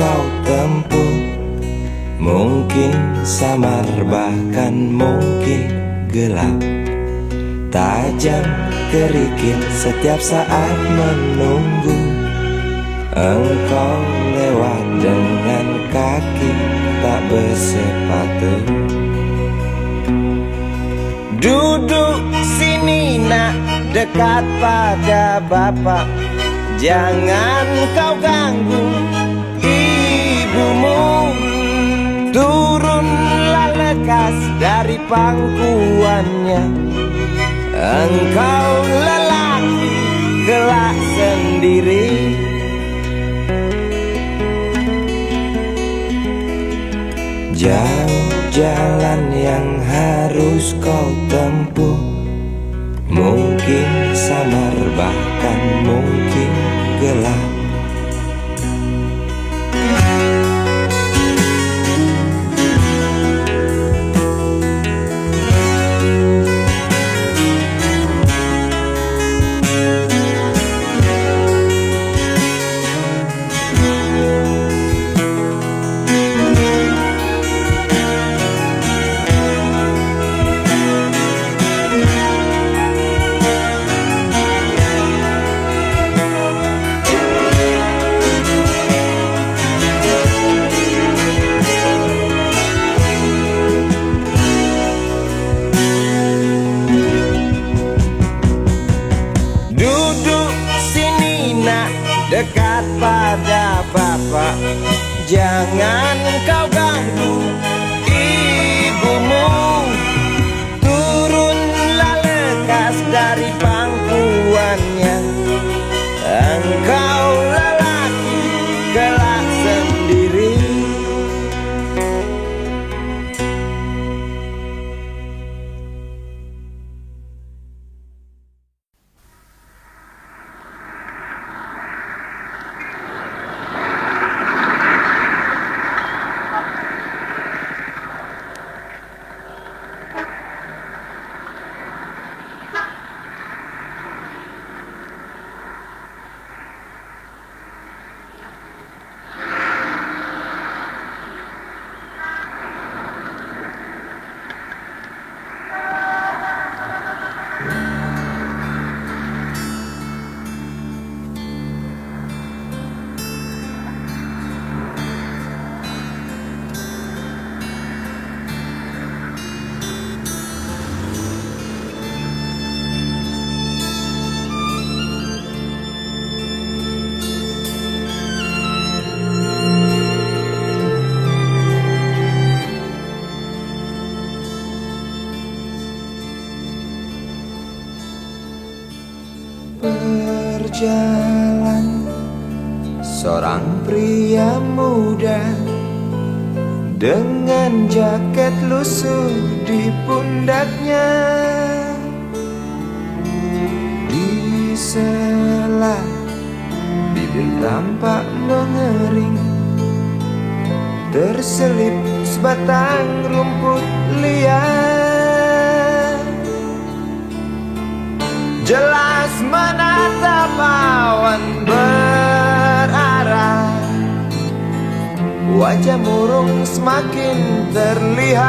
kau tempuh. Mungkin samar bahkan mungkin gelap, tajam kerikil setiap saat menunggu. Engkau lewat dengan kaki tak bersepatu. Duduk sini nak, dekat pada bapak. Jangan kau ganggu ibumu. Turunlah lekas dari pangkuannya. Engkau lelaki kelak sendiri. Jauh jalan yang harus kau tempuh. Mungkin samar bahkan mungkin gelap. Dekat pada bapak, jangan kau ganggu ibumu. Turunlah lekas dari pangkuannya. Engkau lelaki kelak sendiri. Berjalan seorang pria muda dengan jaket lusuh di pundaknya. Di sela bibir tampak mengering, terselip sebatang rumput liar. Jelas menatap awan berarah, wajah murung semakin terlihat.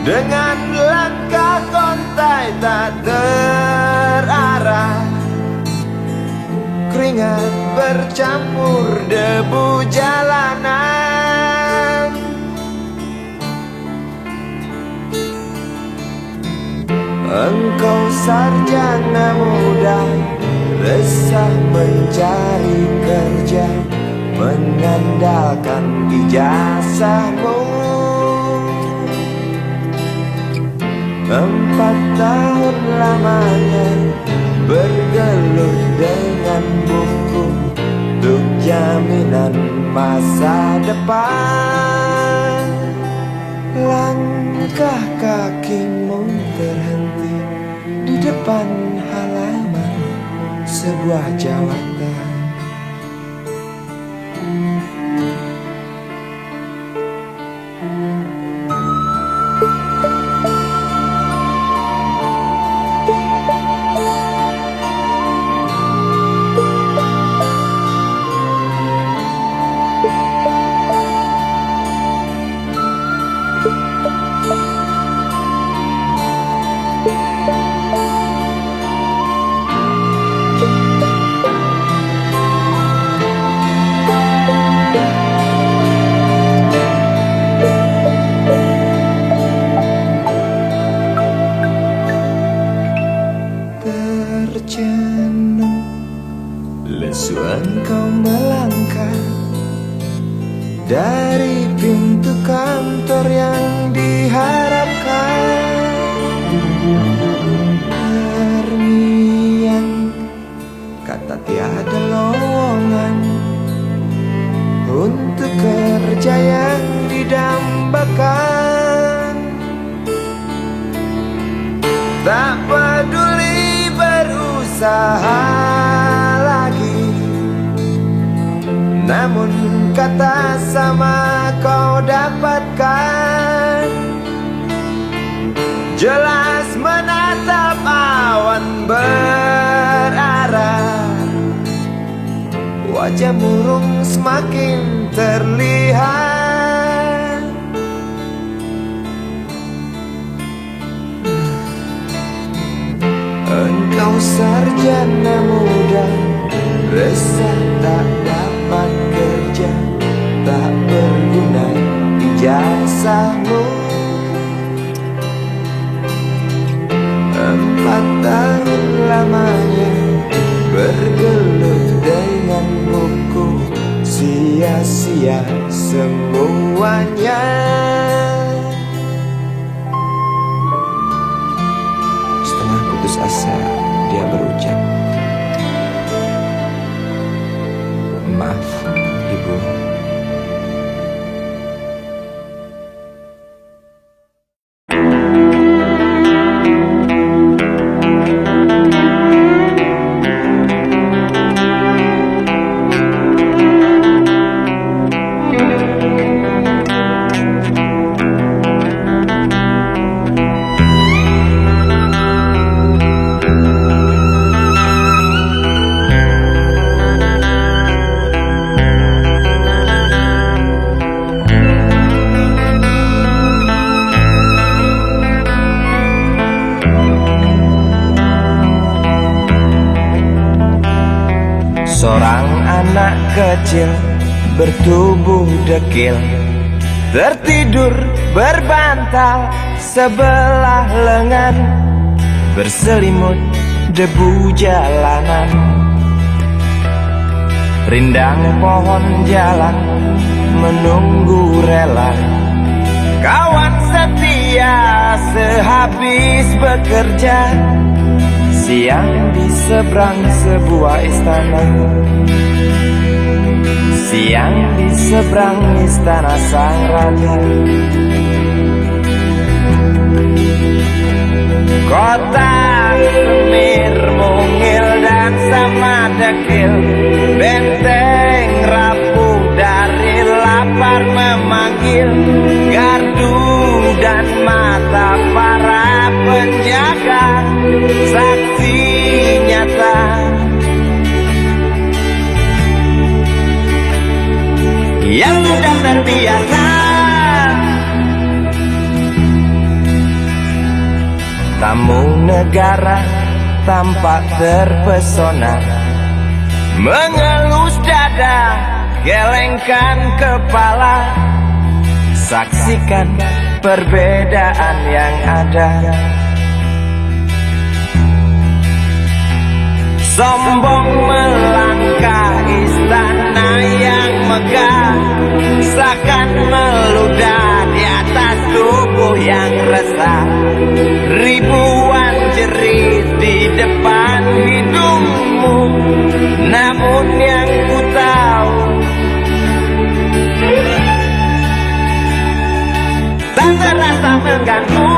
Dengan langkah kontai tak terarah, keringat bercampur debu jalanan. Engkau sarjana muda, resah mencari kerja, mengandalkan ijazahmu. 4 tahun lamanya bergelut dengan buku untuk jaminan masa depan. Langkah kakimu terhenti di depan halaman sebuah jawatan. Su engkau melangkah dari pintu kantor yang diharapkan. Terngiang kata tiada lowongan untuk kerja yang didambakan. Tak peduli berusaha lagi, namun kata sama kau dapatkan. Jelas menatap awan berarah, wajah murung semakin terlihat. Engkau sarjana muda, resah tak dapat kerja, tak berguna ijazahmu. 4 tahun lamanya bergelut dengan buku, sia-sia semuanya. Setengah putus asa dia berucap, "Maaf, Ibu." Seorang anak kecil bertubuh dekil, tertidur berbantal sebelah lengan, berselimut debu jalanan. Rindang pohon jalan menunggu rela, kawan setia sehabis bekerja. Siang di seberang sebuah istana, siang di seberang istana sang raja. Kota semir mungil dan sama dekil, benteng rapuh dari lapar memanggil. Gardu dan mata para penjaga, saksi nyata. Yang sudah terbiasa tamu negara tampak terpesona, mengelus dada, gelengkan kepala, saksikan perbedaan yang ada. Sombong melangkah istana yang megah, seakan meludah di atas tubuh yang resah. Ribuan jerit di depan hidungmu, namun yang ku tahu tak terasa mengganggu.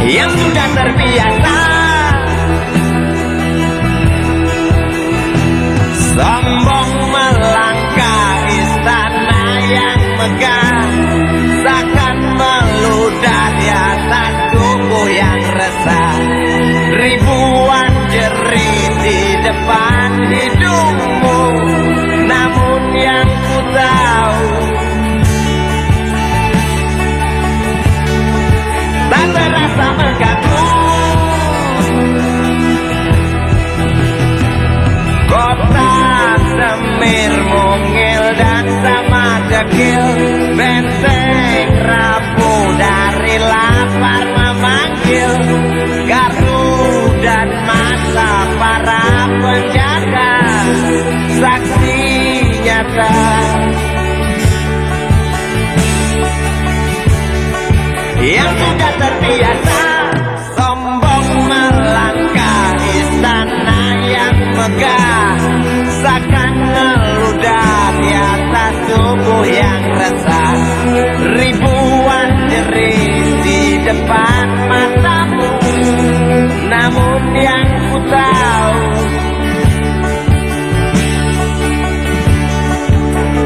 yang sudah terbiasa sombong melangkah istana yang megah, seakan meludah di atas tubuh yang resah. Ribuan jerit di depan hidungmu, namun yang ku tahu tak terasa mengganggu. Kota Semir mungil dan sama dekil, benteng rapuh dari lapar memanggil. Gardu dan masa para penjaga, saksi nyata yang sudah terbiasa sombong melangkah istana yang megah, seakan meludah di atas tubuh yang resah. Ribuan jerit di depan matamu, namun yang ku tahu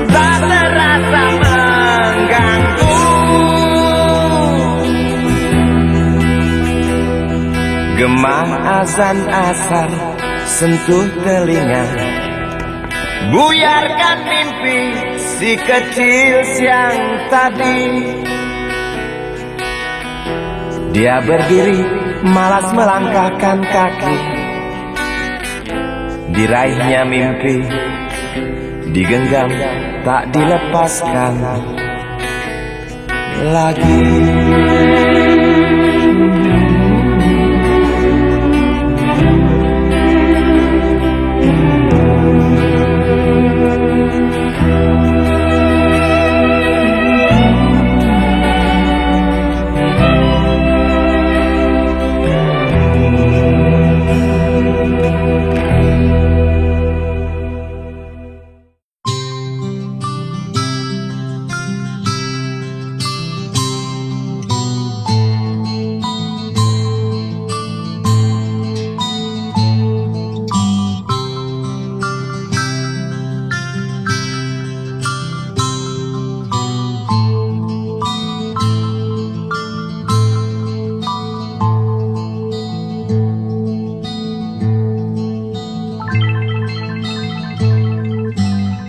tak terasa mengganggu. Gema azan asar sentuh telinga, buyarkan mimpi si kecil siang tadi. Dia berdiri malas melangkahkan kaki, diraihnya mimpi digenggam tak dilepaskan lagi.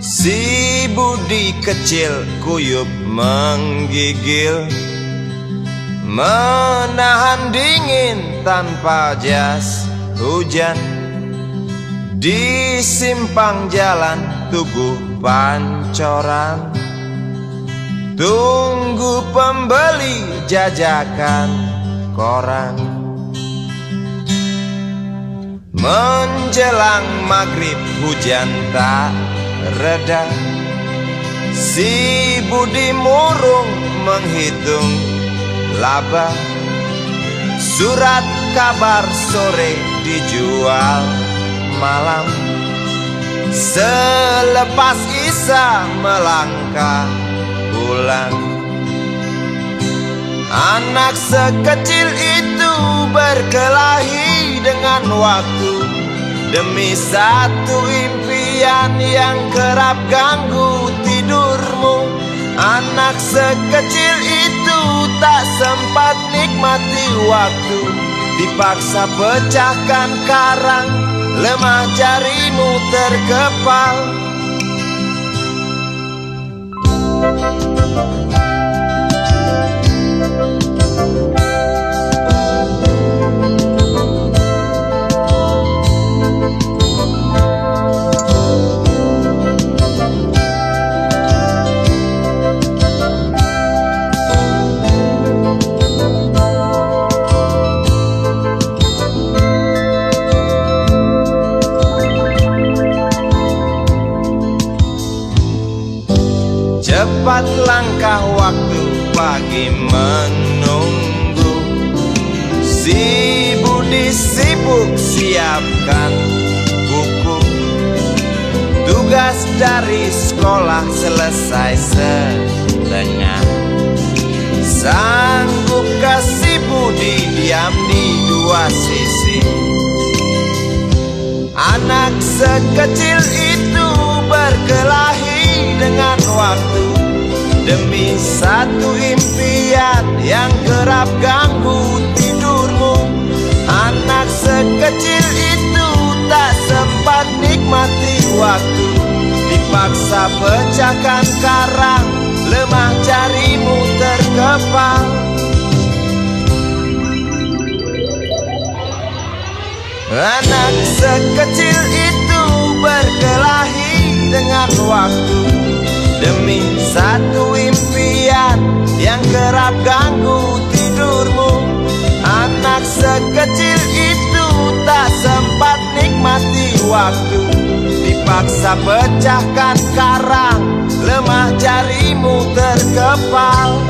Si Budi kecil kuyup menggigil, menahan dingin tanpa jas hujan. Di simpang jalan Tugu Pancoran, tunggu pembeli jajakan koran. Menjelang maghrib hujan tak reda, si Budi murung menghitung laba. Surat kabar sore dijual malam, selepas Isa melangkah pulang. Anak sekecil itu berkelahi dengan waktu demi satu impian yang kerap ganggu tidurmu. Anak sekecil itu tak sempat nikmati waktu, dipaksa pecahkan karang, lemah jarimu terkepal. Cepat langkah waktu pagi menunggu, si Budi sibuk siapkan buku. Tugas dari sekolah selesai setengah. Sanggupkah si Budi diam tajam di dua sisi. Anak sekecil itu berkelahi dengan waktu demi satu impian yang kerap ganggu tidurmu. Anak sekecil itu tak sempat nikmati waktu, dipaksa pecahkan karang, lemah jarimu terkepal. Anak sekecil itu berkelahi dengan waktu demi satu impian yang kerap ganggu tidurmu. Anak sekecil itu tak sempat nikmati waktu, dipaksa pecahkan karang, lemah jarimu terkepal.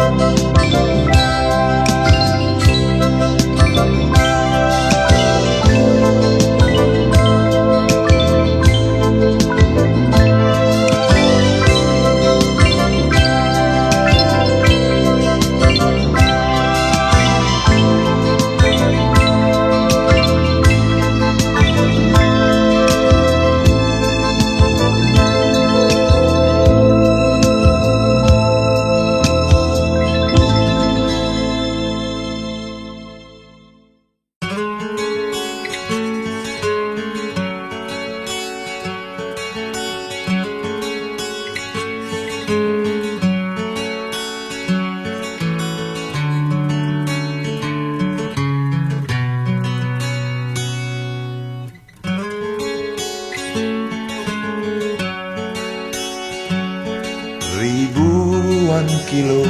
Ribuan kilo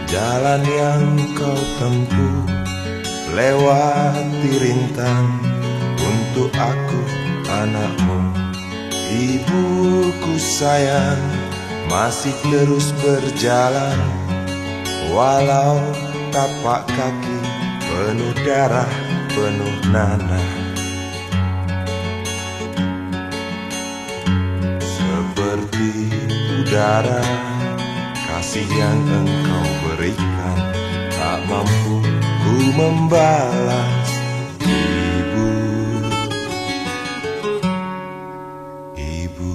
jalan yang kau tempuh, lewati rintang untuk aku anakmu. Ibuku sayang masih terus berjalan, walau tapak kaki penuh darah, penuh nanah. Seperti udara, kasih yang engkau berikan tak mampu ku membalas. Ibu, Ibu,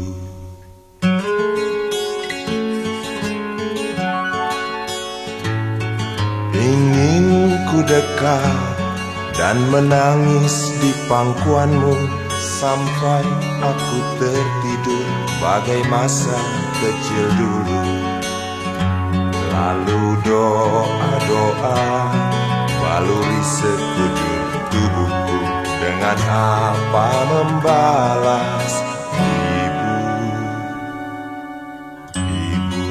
ingin ku dekat dan menangis di pangkuanmu sampai aku tertidur bagai masa kecil dulu. Lalu doa-doa baluri sekujur tubuhku, dengan apa membalas. Ibu, Ibu,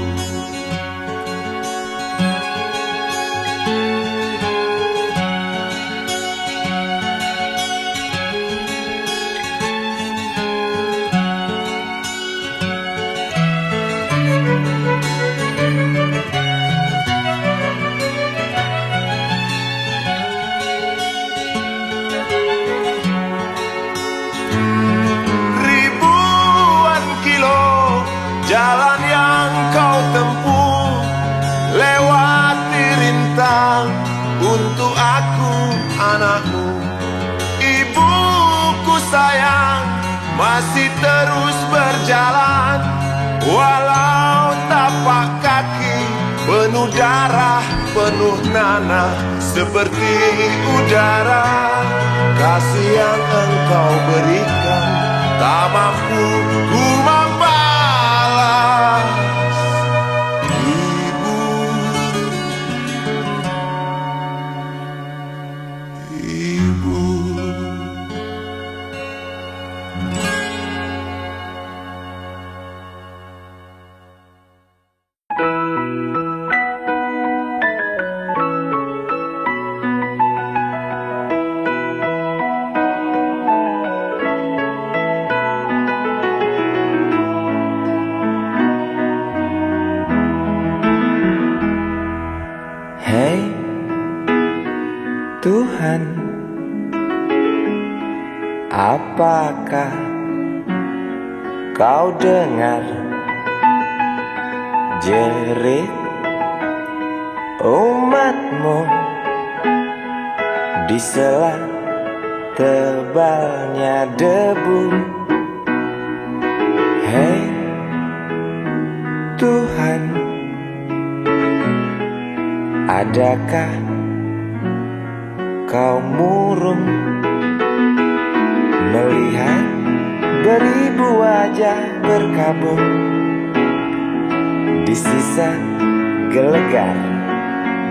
jalan yang kau tempuh, lewati rintang untuk aku anakmu. Ibuku sayang masih terus berjalan, walau tapak kaki penuh darah, penuh nanah. Seperti udara, kasih yang engkau berikan tak mampu ku membalas. Hei Tuhan, apakah kau dengar jerit umatmu di sela tebalnya debu. Hei Tuhan, adakah kau murung melihat beribu wajah berkabung di sisa gelegar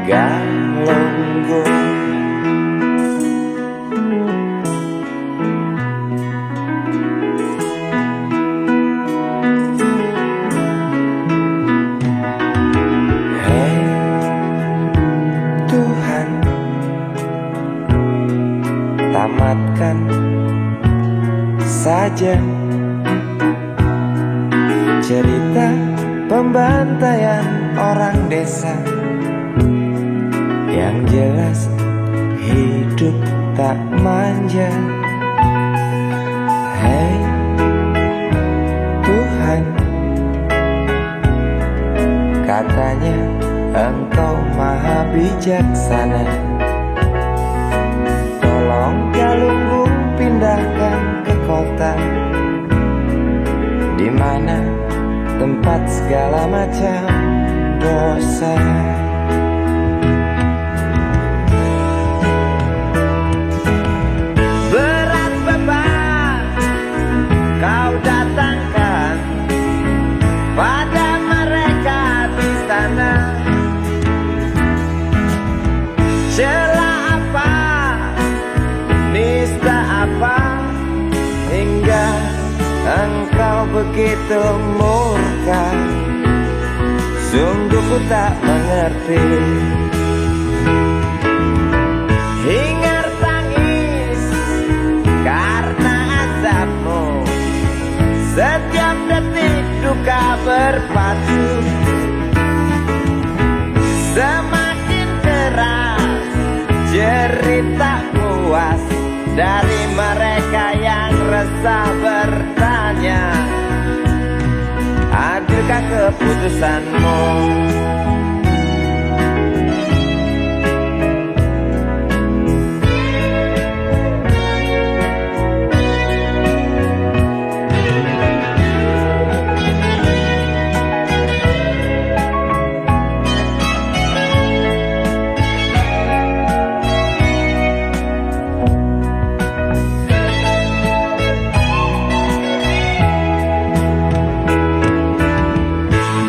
Galunggung? Hei Tuhan, tamatkan saja cerita pembantaian orang desa. Yang jelas hidup tak manja. Hei Tuhan, katanya Engkau maha bijaksana. Tolong Galunggung pindahkan ke kota, di mana tempat segala macam dosa. Berat beban kau datangkan pada mereka di sana. Celah apa, nista apa, hingga Engkau begitu murka. Sungguh ku tak mengerti. Hingar tangis karena azabmu, setiap detik duka berpacu. Semakin keras cerita puas dari mereka yang resah bertanya, adilkah keputusanmu?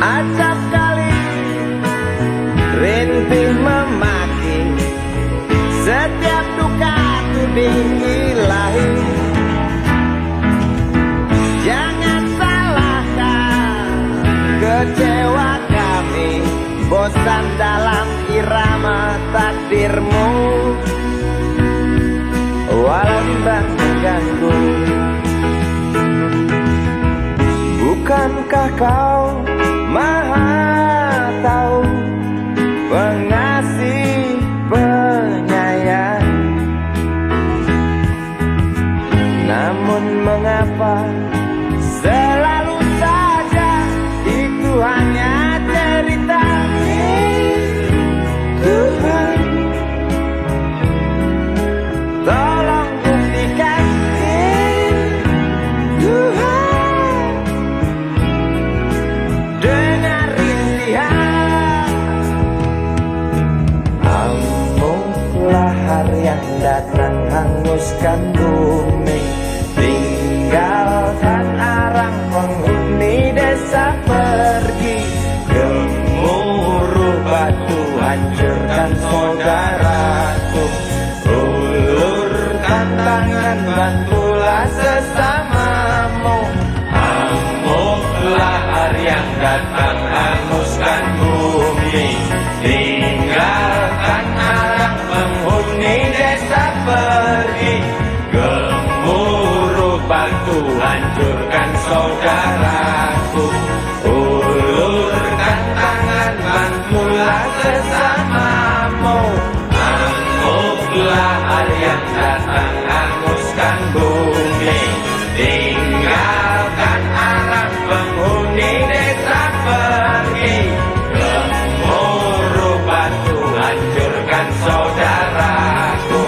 Acap kali rintih memaki, setiap duka tuding ilahi. Jangan salahkan kecewa kami, bosan dalam irama takdirmu. Walau bimbang mengganggu, bukankah kau Maha tahu, pengasih, penyayang? Namun mengapa selalu saja itu hanya cerita? Tuhan, tolong buktikan. Tuhan, yang datang hanguskan bumi, tinggalkan arang penghuni desa pergi. Gemuruh batu hancurkan saudaraku, ulurkan tangan bantulah sesamamu. Amuklah hari yang datang hanguskan bumi, tinggalkan arang penghuni desa pergi. Gemuruh batu hancurkan saudaraku, ulurkan tangan bantulah sesamamu. Amuklah hari yang datang hanguskan bumi, tinggalkan arang penghuni desa pergi. Gemuruh batu hancurkan saudaraku,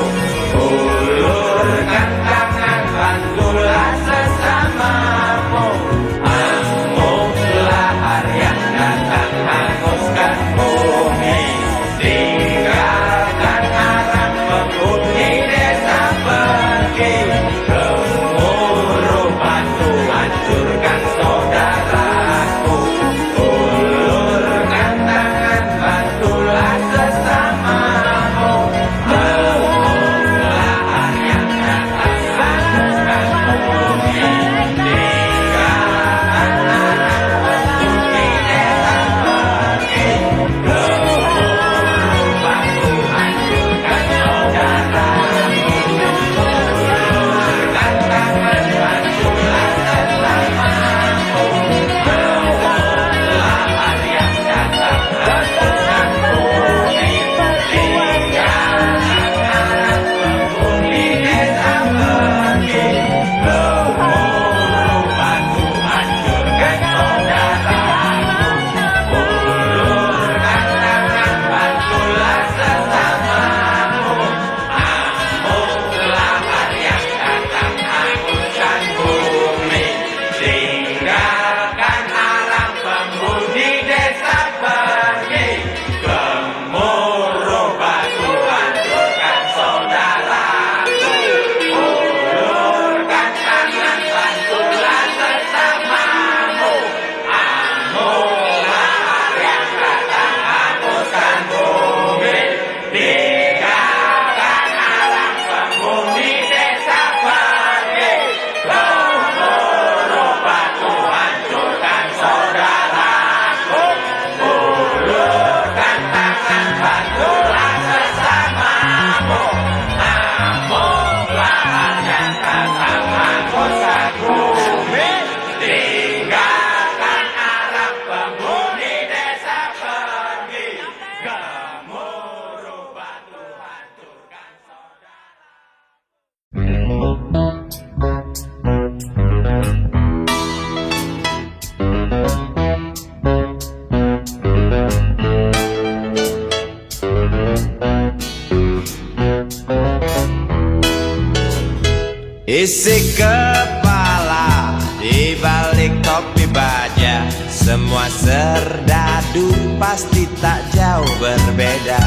Isi kepala di balik topi baja, semua serdadu pasti tak jauh berbeda.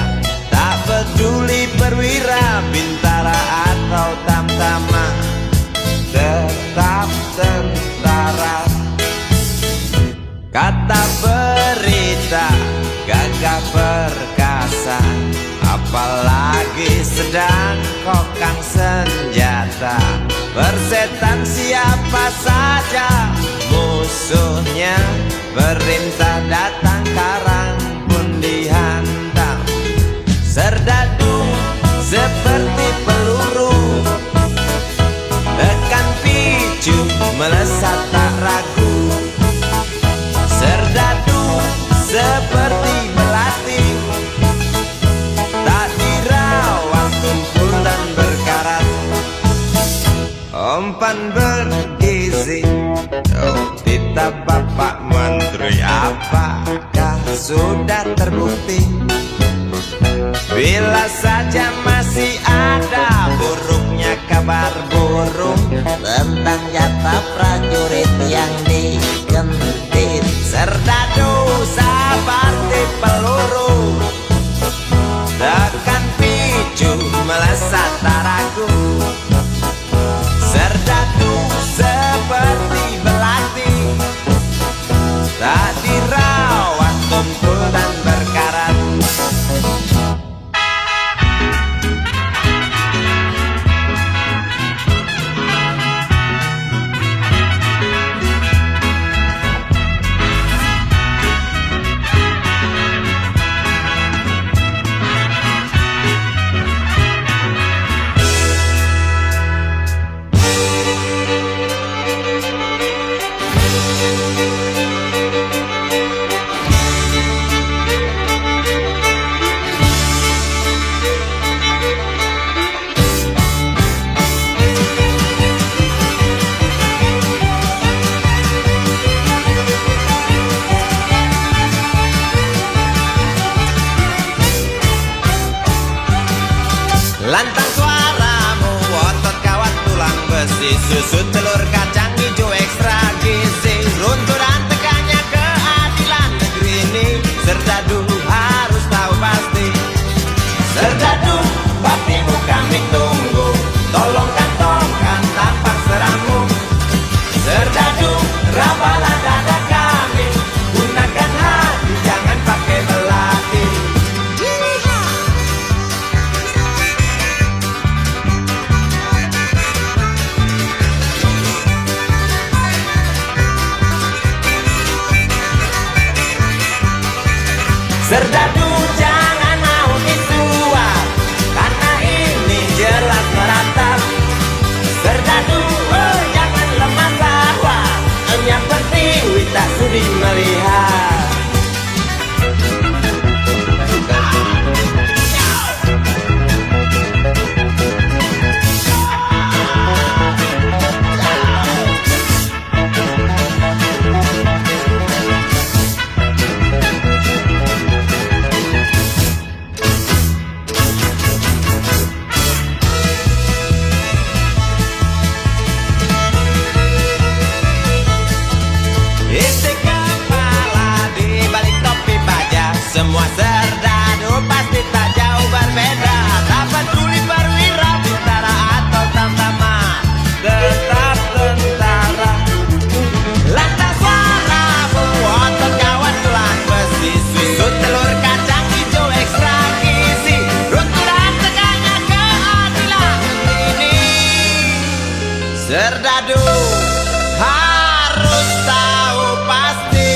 Tak peduli perwira, bintara atau tamtama, tetap tentara. Kata berita gagah perkasa, apalagi sedang kokang senjata. Persetan siapa saja musuhnya, perintah datang karang pun dihantam. Serdadu seperti peluru, tekan picu melesat tak ragu. Serdadu seperti melati, tak dirawat tumpul dan berkarat. Umpan bergizi, oh titah Bapak Menteri, apakah sudah terbukti? Bila saja masih ada buruknya kabar burung tentang jatah prajurit yang digentit. Serdadu seperti peluru, tekan picu melesat tak ragu. Serdadu seperti belati, tak dirawat tumpul dan berkarat. Lantang suaramu, otot kawat tulang besi, susu telur kacang hijau ekstra gizi. Runtuh dan tegaknya keadilan negeri ini, serdadu harus tahu pasti. Serdadu, batimu kami tunggu, tolong kantongkan tampak seramu. Serdadu, rabalah dada kami, gunakan hati jangan pakai belati. Serdadu jangan mau disuap, karena ini jelas meratap. Serdadu oh, jangan lemah lawak, yang pertiwi tak sudi melihat. Isi kepala di balik topi baja, semua serdadu pasti tak jauh berbeda. Tak peduli perwira, bintara atau tamtama, tetap tentara. Lantas suaramu, otot kawan tulang besi, susu telur kacang hijau ekstra gizi. Runtuh dan tegaknya keadilan ini, serdadu harus tahu pasti.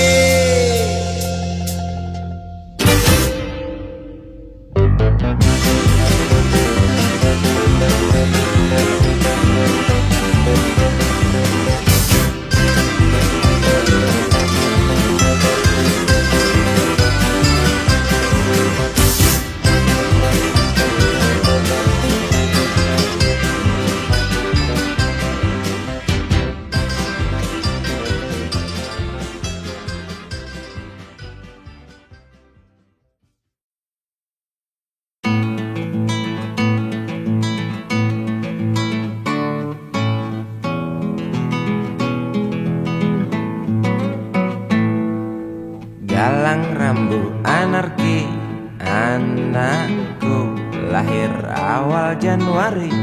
awal Januari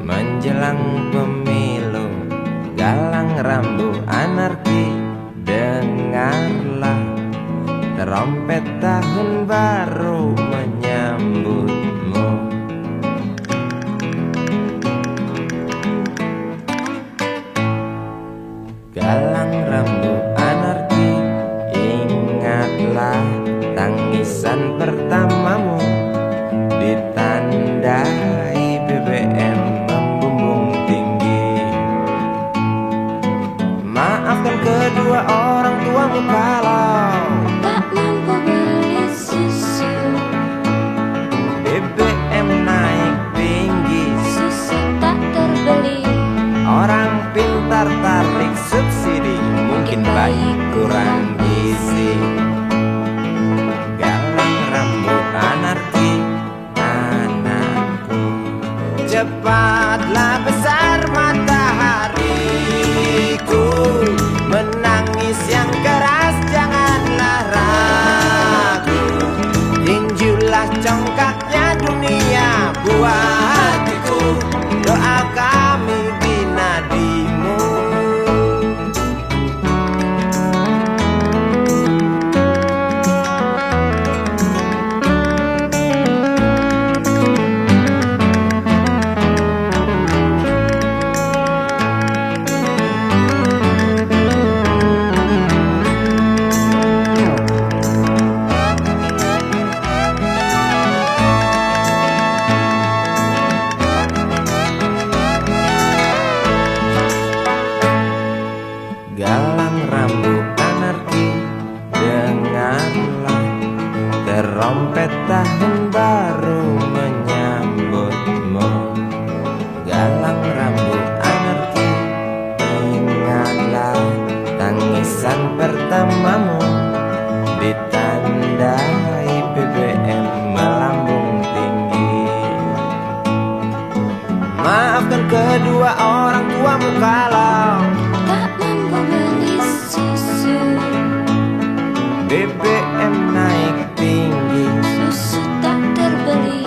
menjelang pemilu, galang rambu anarki, dengarlah trompet tahun baru menyambutmu. Galang rambu anarki, ingatlah tangisan pertamamu, ditandai BBM membumbung tinggi. Maafkan kedua orang tuamu kalau tak mampu beli susu, BBM naik tinggi, susu tak terbeli. orang pintar tarik subsidi, mungkin baik kurang gizi. Galang rambut anarki, anakku, cepatlah besar matahariku, menangis yang keras janganlah ragu, tinjulah congkaknya dunia buah hatiku, doa kami di nadimu. Galang rambut anarki, dengarlah trompet tahun baru menyambutmu. Galang rambut anarki, ingatlah tangisan pertamamu, ditandai BBM melambung tinggi. Maafkan kedua orang tuamu kalau Tak mampu beli susu, BBM naik tinggi, susu tak terbeli.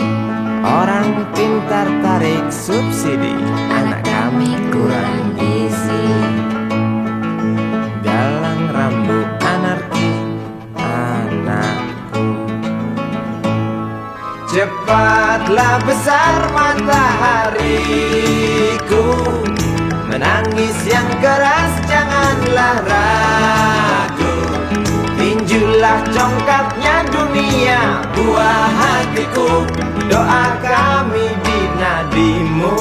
orang pintar tarik subsidi, anak kami kurang gizi. Galang rambut anarki, anakku, cepatlah besar matahariku, menangis yang keras janganlah ragu, tinjulah congkaknya dunia buah hatiku, doa kami di nadimu.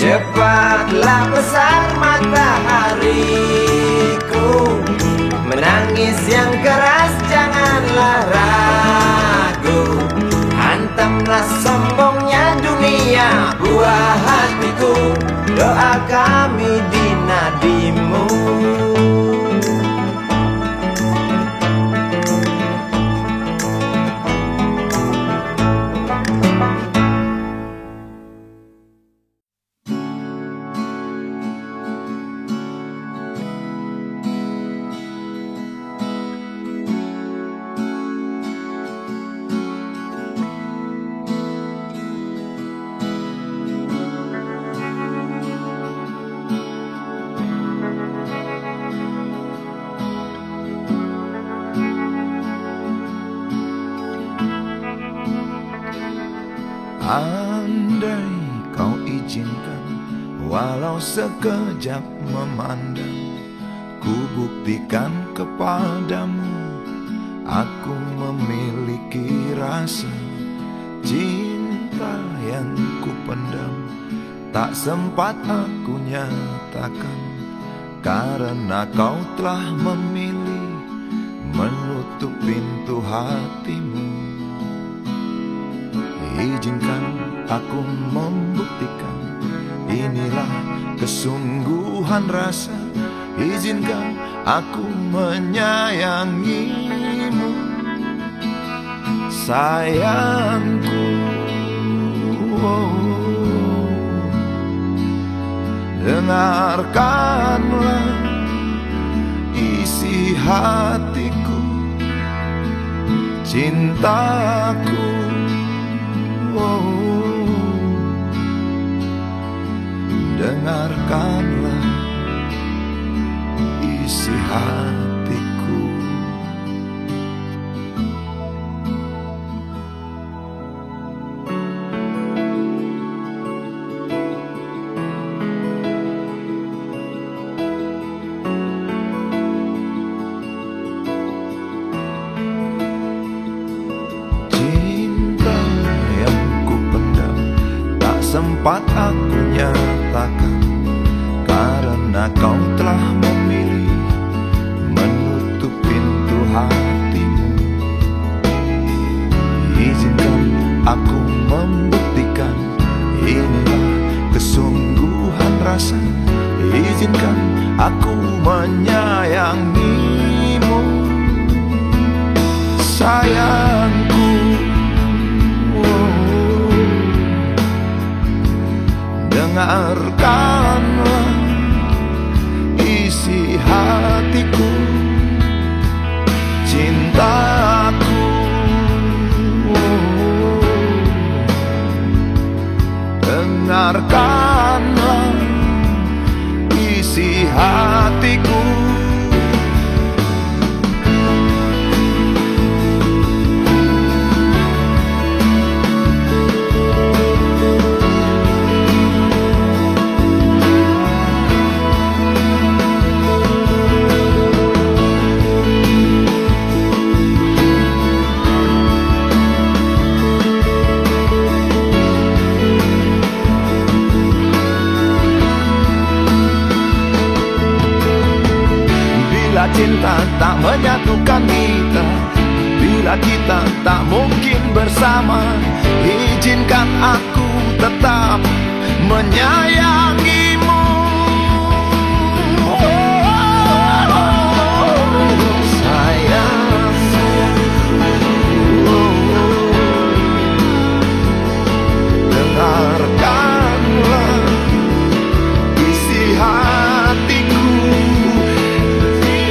Cepatlah besar matahariku, menangis yang keras janganlah ragu, hantamlah sombongnya dunia buah hatiku, doa kami di nadimu. Andai kau izinkan, walau sekejap memandang, ku buktikan kepadamu, aku memiliki rasa cinta yang ku pendam, tak sempat aku nyatakan, karena kau telah memilih menutup pintu hatimu. Izinkan aku membuktikan, inilah kesungguhan rasa. Izinkan aku menyayangimu, sayangku. Dengarkanlah isi hatiku, cintaku. Dengarkanlah isi hatiku. Cinta yang ku pendam tak sempat aku nyatakan, karena kau telah memilih menutup pintu hatimu. Izinkan aku membuktikan, inilah kesungguhan rasa. Izinkan aku menyayangimu, sayangku. Dengarkanlah isi hatiku, cintaku. Dengarkanlah isi hatiku. Bila cinta tak menyatukan kita, bila kita tak mungkin bersama, izinkan aku tetap menyayangimu. Sayang, dengarkanlah isi hatiku,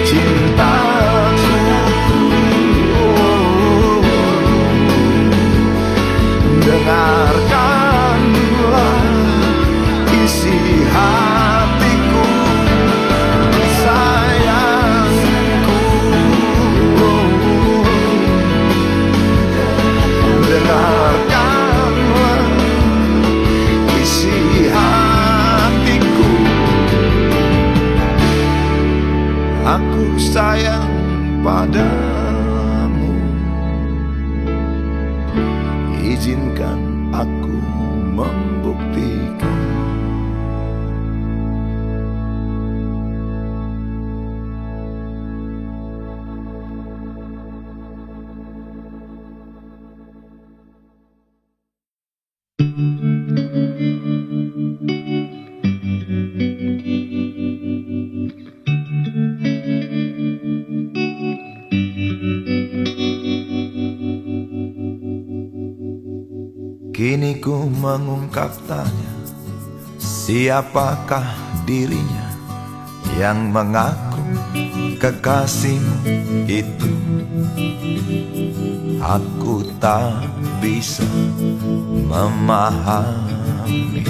cintaku. Dengarkanlah isi hatiku, sayangku. Dengarkanlah isi hatiku. Aku sayang padamu, izinkan aku membuktikan. Kini ku mengungkap tanya, siapakah dirinya yang mengaku kekasihmu itu? Aku tak bisa memahami.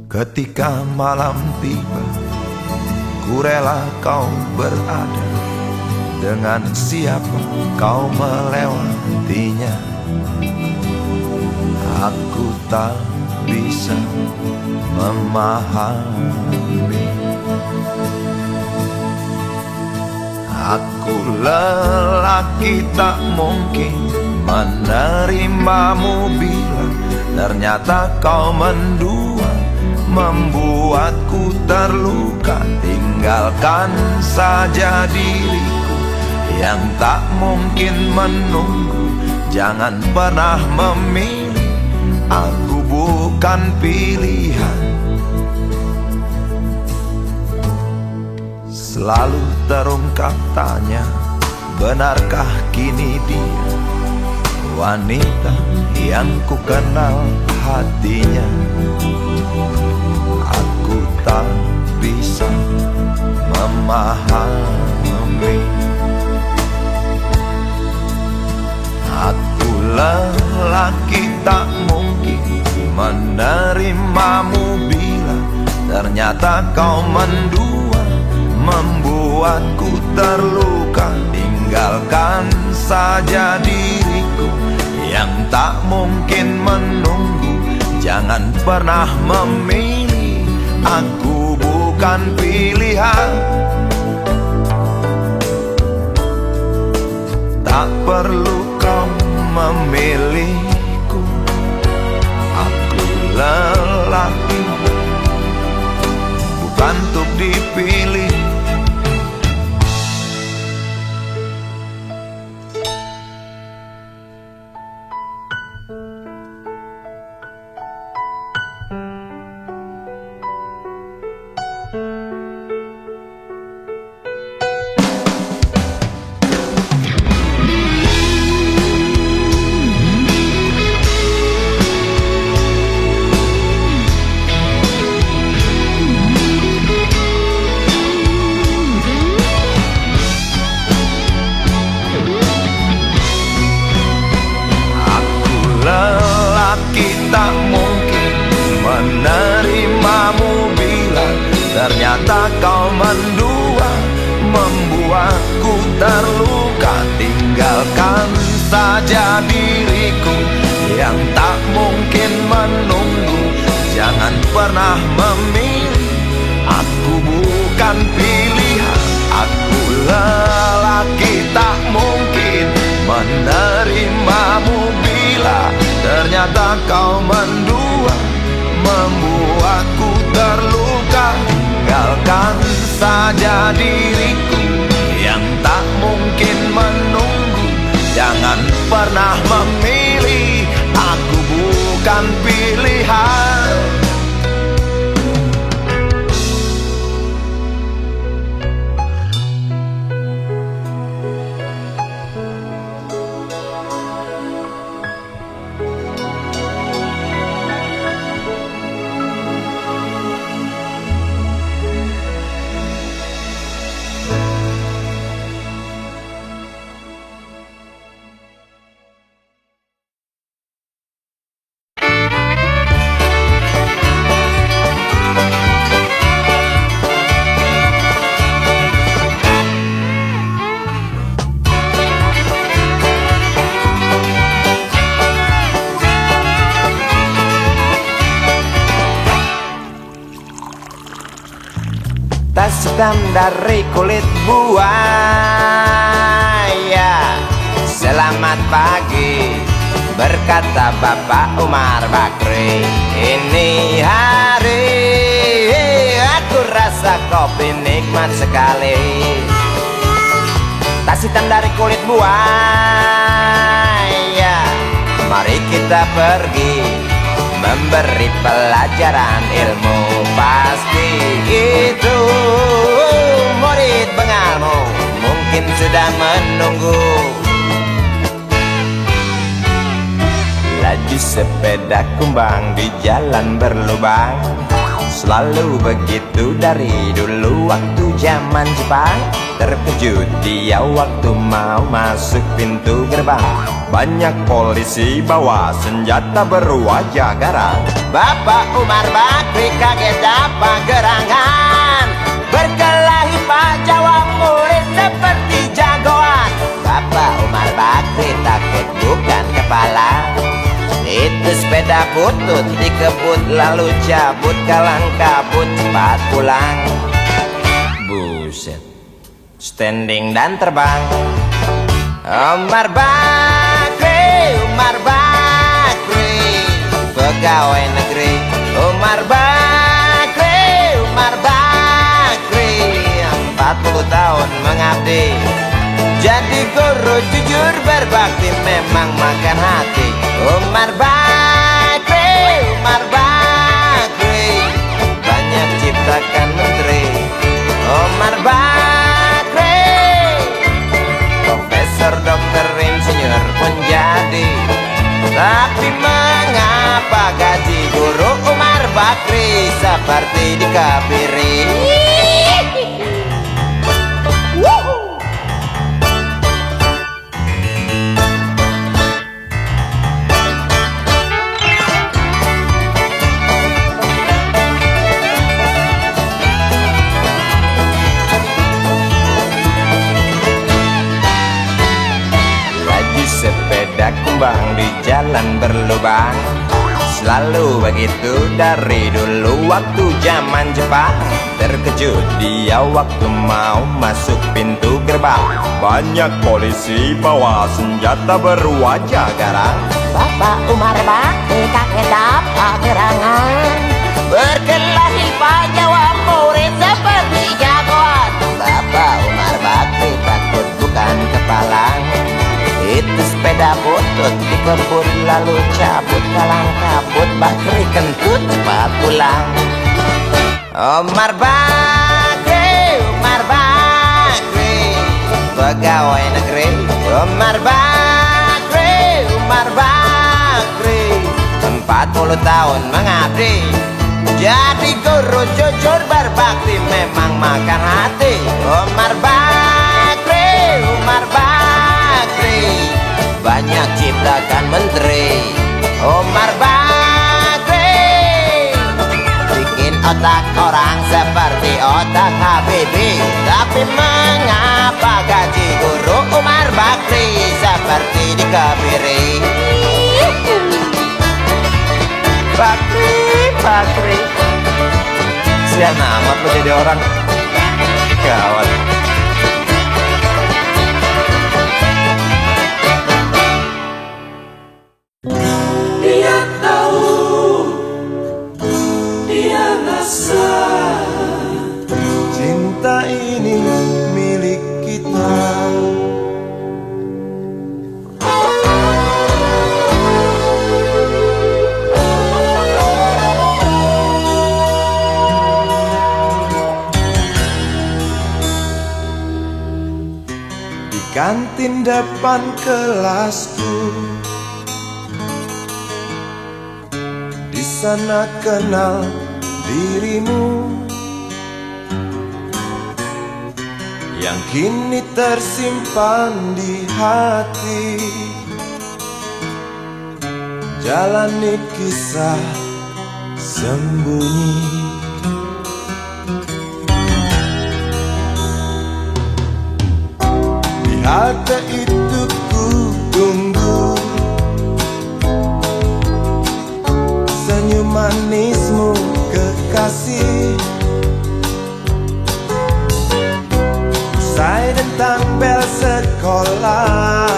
Ketika malam tiba, ku rela kau berada. Dengan siapa kau melewatinya, aku tak bisa memahami. Aku lelaki tak mungkin menerimamu bila ternyata kau mendua, membuatku terluka. Tinggalkan saja diriku yang tak mungkin menunggu. Jangan pernah memilih, aku bukan pilihan. Selalu terungkap tanya, benarkah kini dia wanita yang ku kenal hatinya? Aku tak bisa memahami. negeri. Aku lelaki tak mungkin menerimamu bila ternyata kau mendua, membuatku terluka. Tinggalkan saja diriku yang tak mungkin menunggu. Jangan pernah memilih, aku bukan pilihan. Tak perlu kau memilihku, aku lelaki bukan untuk dipilih. Tak mungkin menerimamu bila ternyata kau mendua, membuatku terluka. Tinggalkan saja diriku yang tak mungkin menunggu. Jangan pernah memilih, aku bukan pilihan. Aku lelaki tak mungkin menerimamu bila ternyata kau mendua, membuatku terluka. Tinggalkan saja diriku yang tak mungkin menunggu. Jangan pernah memilih, aku bukan pilihan. Tas hitam dari kulit buaya. Selamat pagi, berkata Bapak Umar Bakri. Ini hari aku rasa kopi nikmat sekali. Tas hitam dari kulit buaya. Mari kita pergi memberi pelajaran ilmu. Pasti itu murid bengalmu mungkin sudah menunggu. Laju sepeda kumbang di jalan berlubang, selalu begitu dari dulu waktu zaman Jepang. Terkejut dia waktu mau masuk pintu gerbang. Banyak polisi bawa senjata berwajah garang. Bapak Umar Bakri kaget apa gerangan. Berkelahi Pak jawab murid seperti jagoan. Bapak Umar Bakri takut bukan kepala. Itu sepeda butut dikebut lalu cabut, kalang kabut cepat pulang. Buset, standing dan terbang. Umar Bakri, Umar Bakri, pegawai negeri. Umar Bakri, Umar Bakri, 40 tahun mengabdi. Jadi guru jujur berbakti memang makan hati. Umar Bakri, Umar Bakri, banyak ciptakan menteri. Umar Bakri, profesor, dokter, insinyur pun jadi. Tapi mengapa gaji guru Umar Bakri seperti dikebiri? sepeda kumbang di jalan berlubang. Selalu begitu dari dulu waktu zaman Jepang. Terkejut dia waktu mau masuk pintu gerbang. Banyak polisi bawa senjata berwajah garang. Bapak Umar Bakri kakek dapat gerangan, berkelahi jawab murid seperti jagoan. Bapak Umar Bakri takut bukan kepalang. Itu sepeda butut dikebut lalu cabut, kalang kabut Bakri kentut cepat pulang. Umar Bakri, pegawai negeri. Umar Bakri, 40 tahun mengabdi. Jadi guru jujur berbakti memang makan hati. Umar Bakri, banyak ciptakan menteri. Umar Bakri bikin otak orang seperti otak Habibie. Tapi mengapa gaji guru Umar Bakri seperti dikebiri? Bakri sian amat lo jadi orang. Gawat. Dia tahu, dia rasa Cinta ini milik kita. Di kantin depan kelasku, di sana kenal dirimu, yang kini tersimpan di hati. Jalani kisah sembunyi. Di halte itu ku tunggu senyum manismu kekasih. Usai dentang bel sekolah,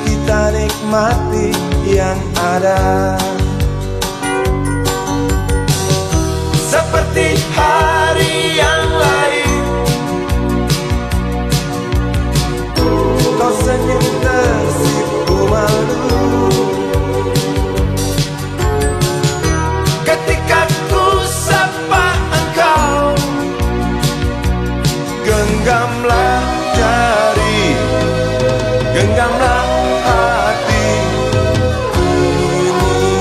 kita nikmati yang ada. Seperti hari yang lain, kau senyum tersipu malu ketika ku sapa engkau. Genggamlah jari, genggamlah hati ini.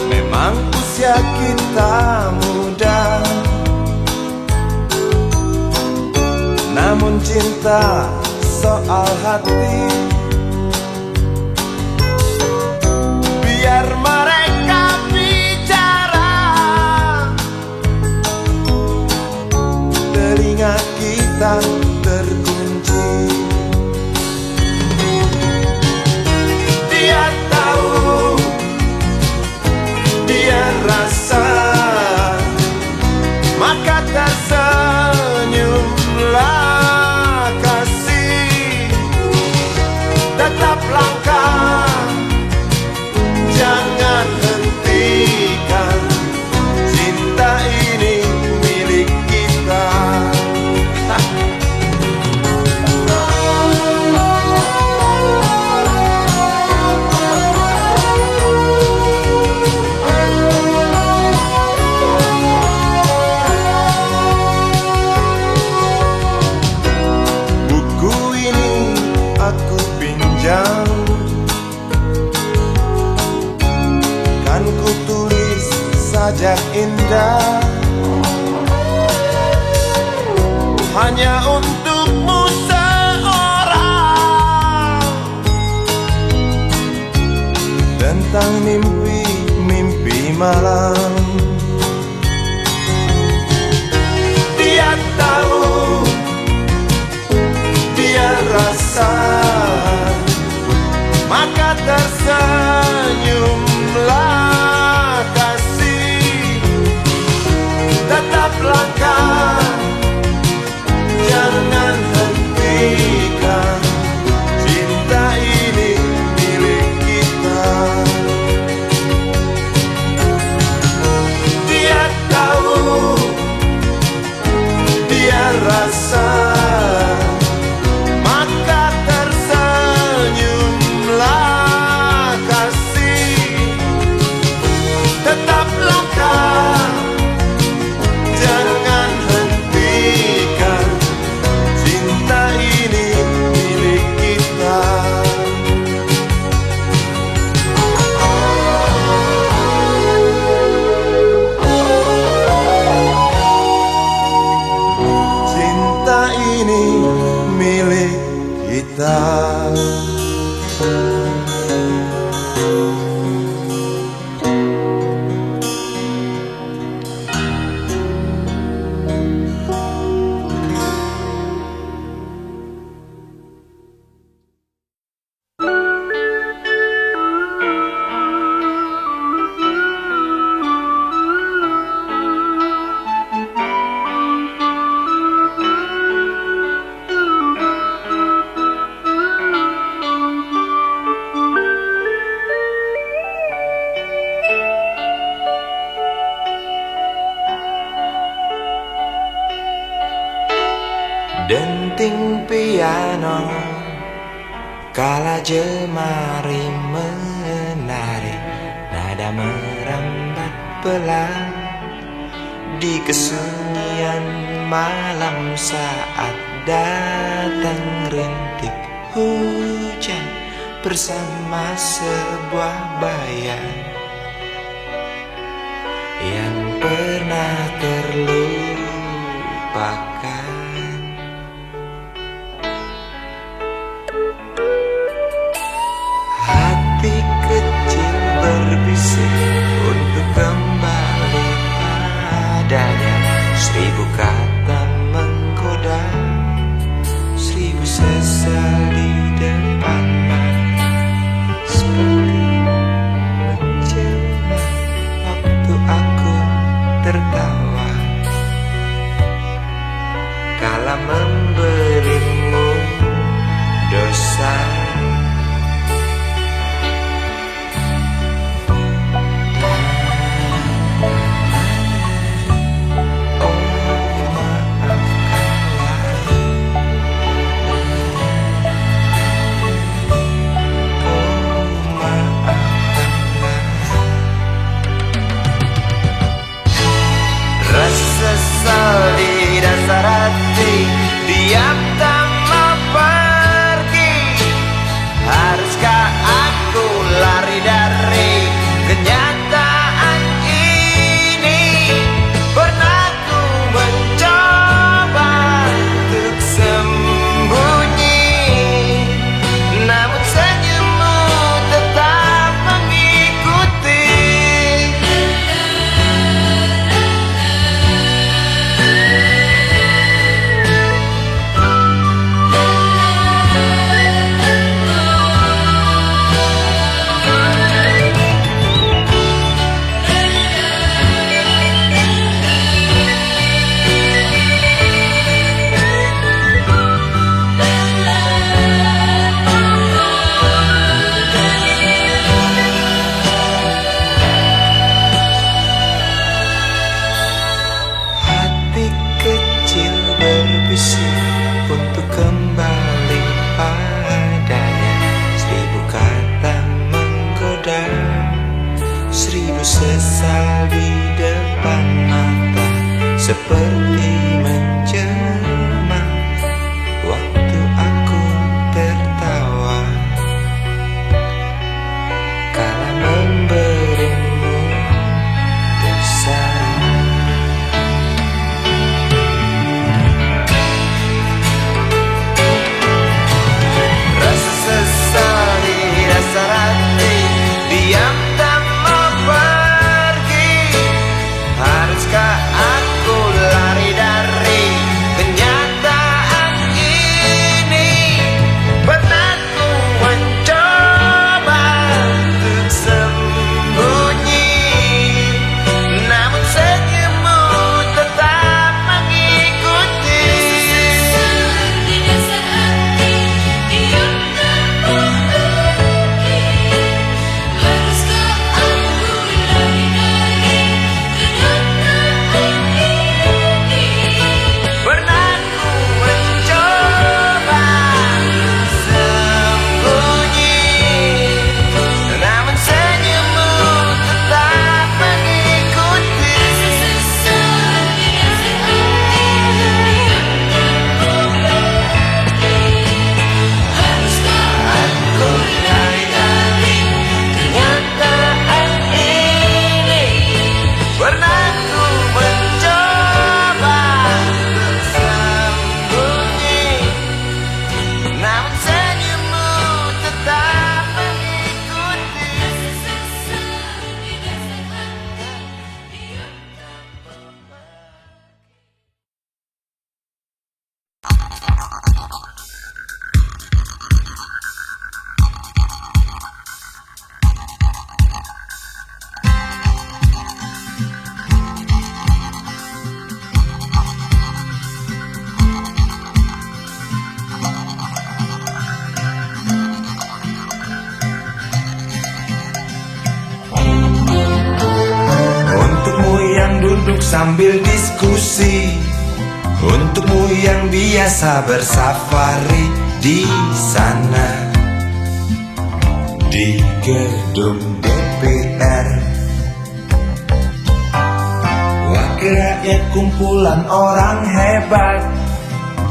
Memang usia kita muda, namun cinta soal hati. Biar mereka bicara, telinga kita terkunci. Dia tahu, dia rasa, maka tersenyumlah kasih. Tetap langkah, jangan hentikan. Cinta ini milik kita. Buku ini aku pinjam, kan ku tulis sajak indah hanya untukmu seorang, tentang mimpi-mimpi malam. Dia tahu, resah, maka tersenyumlah kasih. Tetap langkah, jangan hentikan, cinta ini milik kita. Dia tahu, dia rasa, maka tersenyumlah kasih. Tetap langkah, jangan hentikan, cinta ini milik kita. Cinta ini milik kita. Denting piano kala jemari menari, nada merambat pelan di kesunyian malam saat datang rintik hujan bersama sebuah bayang yang pernah terlupakan. Hati kecil berbisik untuk kembali padanya. 1000 kata menggoda, 1000 sesal di depan mata, seperti menjelma waktu aku tertawa kala memberimu dosa. Sesal di dasar hati, diam tak mau pergi. Haruskah aku lari dari kenyataan ini? Pernah ku mencoba untuk sembunyi, namun senyummu tetap mengikuti. Berbisik untuk kembali padanya. 1000 kata menggoda, 1000 sesal di depan mata, seperti menjelma waktu aku tertawa kala memberimu dosa. Diam tak mau pergi. Haruskah aku lari dari sambil diskusi. Untukmu yang biasa bersafari di sana, di gedung DPR. Wakil rakyat kumpulan orang hebat,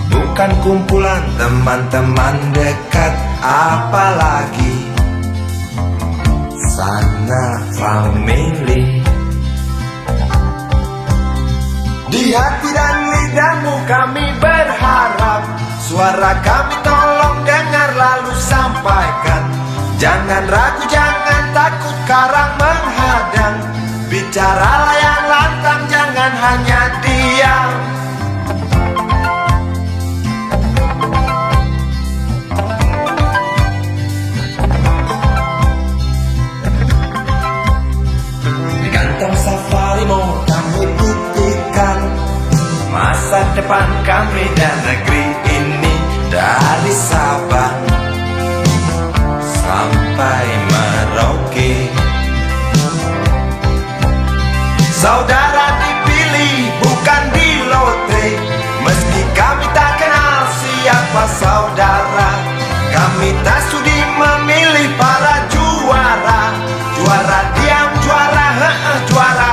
bukan kumpulan teman-teman dekat. Apalagi sana family. Di hati dan lidahmu kami berharap, suara kami tolong dengar lalu sampaikan. Jangan ragu, jangan takut karang menghadang. Bicaralah yang lantang, jangan hanya diam. Di kantong safarimu kami buktikan masa depan kami dan negeri ini, dari Sabang sampai Merauke. Saudara dipilih bukan di lotre, meski kami tak kenal siapa saudara. Kami tak sudi memilih para juara, juara diam, juara juara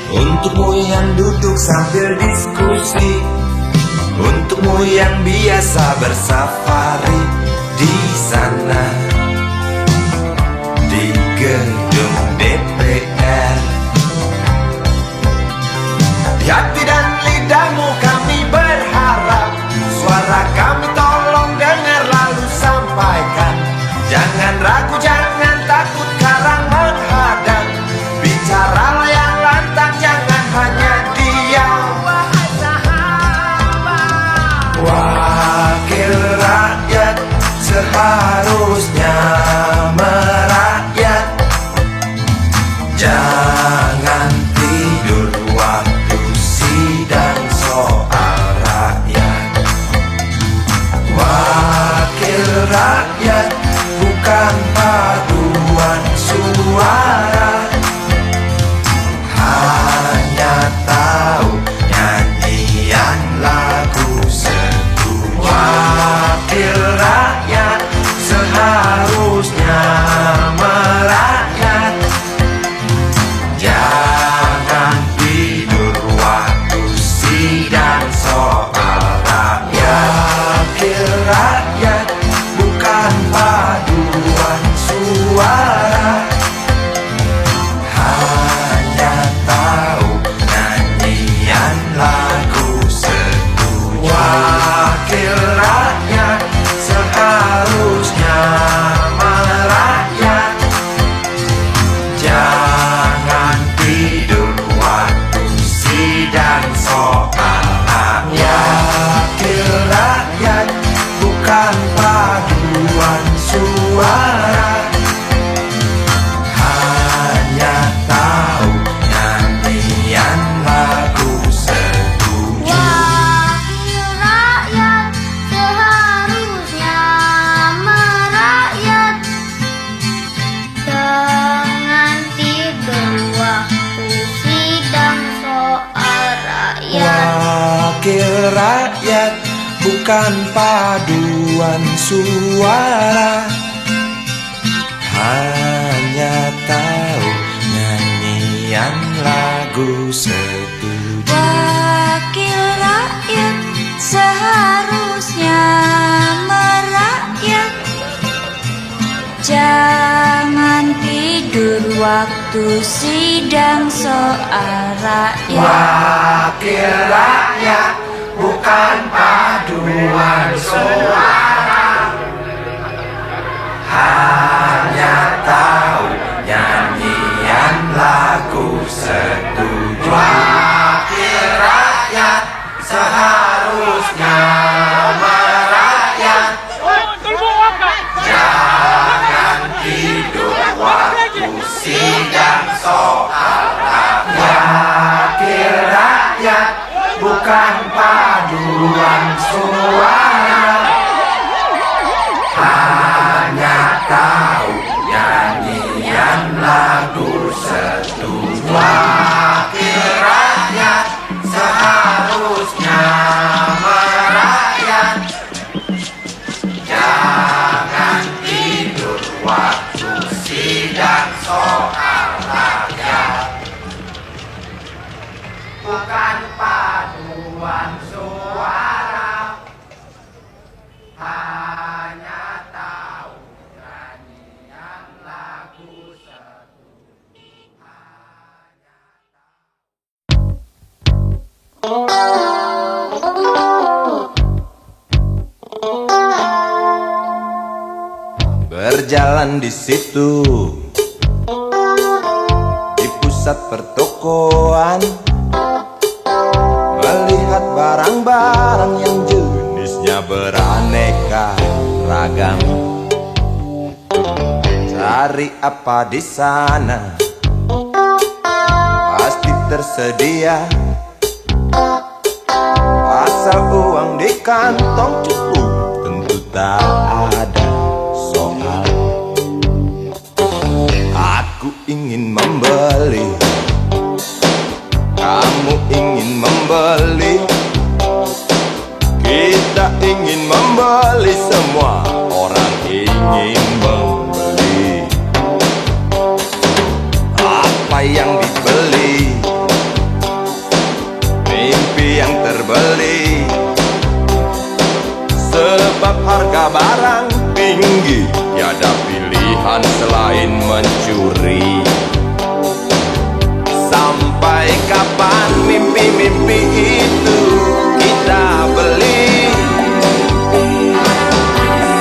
Untukmu yang duduk sambil diskusi, untukmu yang biasa bersafari di sana, di gedung DPR. Di hati dan lidahmu kami berharap, suara kami tolong dengar lalu sampaikan. Jangan ragu, jangan takut karang menghadang. Bicaralah yang lantang, jangan hanya diam. Wahai sahabat, wakil rakyat seharusnya merakyat. Jangan tidur waktu sidang soal rakyat. Wakil rakyat bukan paduan suara, hanya tahu nyanyian lagu setuju. Wakil rakyat seharusnya merakyat. Jangan tidur waktu sidang soal rakyat. Wakil rakyat bukan paduan suara, hanya tahu nyanyian lagu setuju. Wakil rakyat seharusnya merakyat. Jangan tidur waktu sidang soal rakyat. Wakil rakyat bukan paduan suara, hanya tahu nyanyian lagu setuju. Wakil rakyat seharusnya merakyat. Jangan tidur waktu sidang soal rakyat. Wakil rakyat bukan paduan suara, hanya tahu nyanyian lagu setuju. Wakil rakyat seharusnya merakyat. Jangan tidur waktu sidang soal rakyat. Wakil rakyat bukan paduan suara, hanya tahu nyanyian lagu setuju. Wakil rakyat seharusnya merakyat, jangan tidur waktu sidang soal rakyat. Wakil rakyat bukan paduan suara, hanya tahu nyanyian lagu setuju. Wakil rakyat seharusnya merakyat, jangan tidur waktu sidang soal rakyat. Bukan paduan suara, hanya tahu nyanyian lagu setuju. Berjalan di situ, di pusat pertokoan, melihat barang-barang yang jenisnya beraneka ragam. Cari apa di sana, pasti tersedia, asal uang di kantong cukup, tentu tak ada soal. Aku ingin membeli, kamu ingin membeli, kita ingin membeli, semua orang ingin membeli. Apa yang dibeli? Mimpi yang terbeli. Sebab harga barang tinggi, tiada pilihan selain mencuri. Sampai kapan mimpi-mimpi itu kita beli?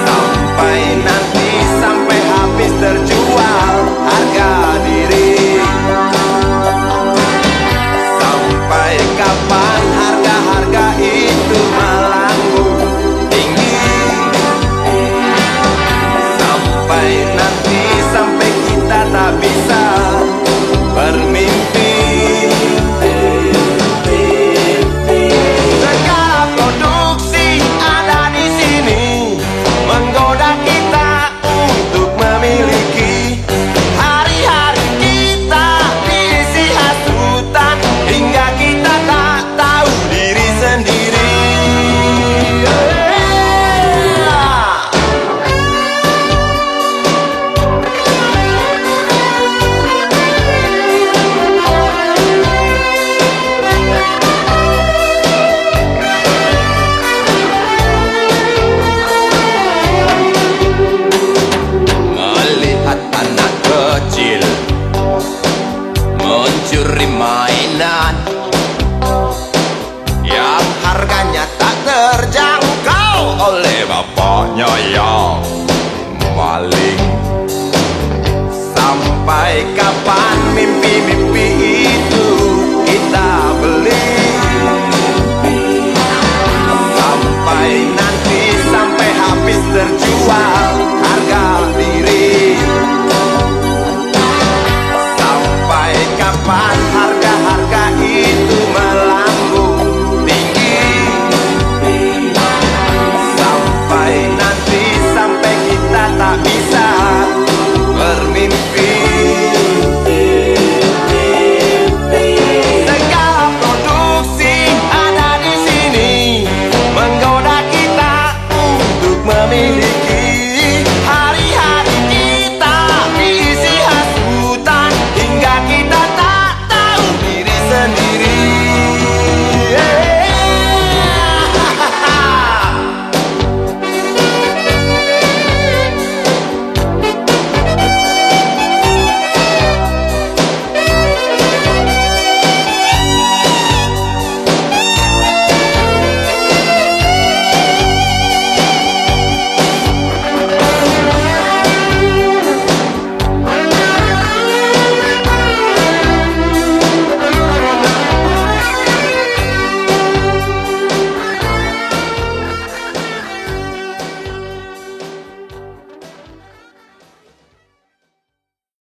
Sampai nanti, sampai habis terjual harga diri. Sampai kapan harga-harga itu melambung tinggi? Sampai nanti, sampai kita tak bisa bermimpi. Segala produksi ada di sini, menggoda kita untuk memiliki. Hari-hari kita diisi hasutan, hingga kita tak tahu diri sendiri. Melihat anak kecil mencuri mainan yang harganya tak terjangkau oleh bapaknya yang maling. Sampai kapan mimpi-mimpi itu kita beli? Sampai nanti, sampai habis terjual